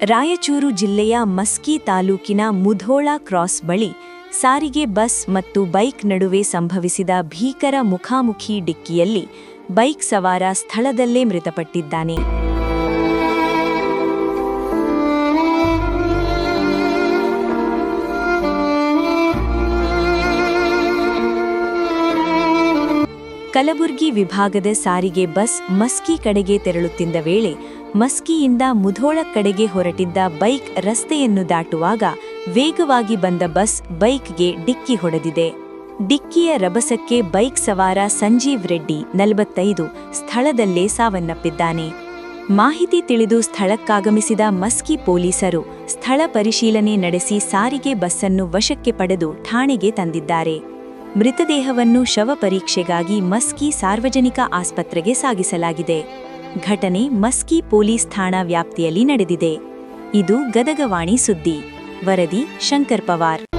ರಾಯಚೂರು ಜಿಲ್ಲೆಯ ಮಸ್ಕಿ ತಾಲೂಕಿನ ಮುಧೋಳ ಕ್ರಾಸ್ ಬಳಿ ಸಾರಿಗೆ ಬಸ್ ಮತ್ತು ಬೈಕ್ ನಡುವೆ ಸಂಭವಿಸಿದ ಭೀಕರ ಮುಖಾಮುಖಿ ಡಿಕ್ಕಿಯಲ್ಲಿ ಬೈಕ್ ಸವಾರ ಸ್ಥಳದಲ್ಲೇ ಮೃತಪಟ್ಟಿದ್ದಾನೆ. ಕಲಬುರ್ಗಿ ವಿಭಾಗದ ಸಾರಿಗೆ ಬಸ್ ಮಸ್ಕಿ ಕಡೆಗೆ ತೆರಳುತ್ತಿದ್ದ ವೇಳೆ ಮಸ್ಕಿಯಿಂದ ಮುಧೋಳ ಕಡೆಗೆ ಹೊರಟಿದ್ದ ಬೈಕ್ ರಸ್ತೆಯನ್ನು ದಾಟುವಾಗ ವೇಗವಾಗಿ ಬಂದ ಬಸ್ ಬೈಕ್ಗೆ ಡಿಕ್ಕಿ ಹೊಡೆದಿದೆ. ಡಿಕ್ಕಿಯ ರಭಸಕ್ಕೆ ಬೈಕ್ ಸವಾರ ಸಂಜೀವ್ ರೆಡ್ಡಿ 45 ಸ್ಥಳದಲ್ಲೇ ಸಾವನ್ನಪ್ಪಿದ್ದಾನೆ. ಮಾಹಿತಿ ತಿಳಿದು ಸ್ಥಳಕ್ಕಾಗಮಿಸಿದ ಮಸ್ಕಿ ಪೊಲೀಸರು ಸ್ಥಳ ಪರಿಶೀಲನೆ ನಡೆಸಿ ಸಾರಿಗೆ ಬಸ್ಸನ್ನು ವಶಕ್ಕೆ ಪಡೆದು ಠಾಣೆಗೆ ತಂದಿದ್ದಾರೆ. ಮೃತದೇಹವನ್ನು ಶವ ಪರೀಕ್ಷೆಗಾಗಿ ಮಸ್ಕಿ ಸಾರ್ವಜನಿಕ ಆಸ್ಪತ್ರೆಗೆ ಸಾಗಿಸಲಾಗಿದೆ. ಘಟನೆ ಮಸ್ಕಿ ಪೊಲೀಸ್ ಠಾಣಾ ವ್ಯಾಪ್ತಿಯಲ್ಲಿ ನಡೆದಿದೆ. ಇದು ಗದಗವಾಣಿ ಸುದ್ದಿ. ವರದಿ ಶಂಕರ್ ಪವಾರ್.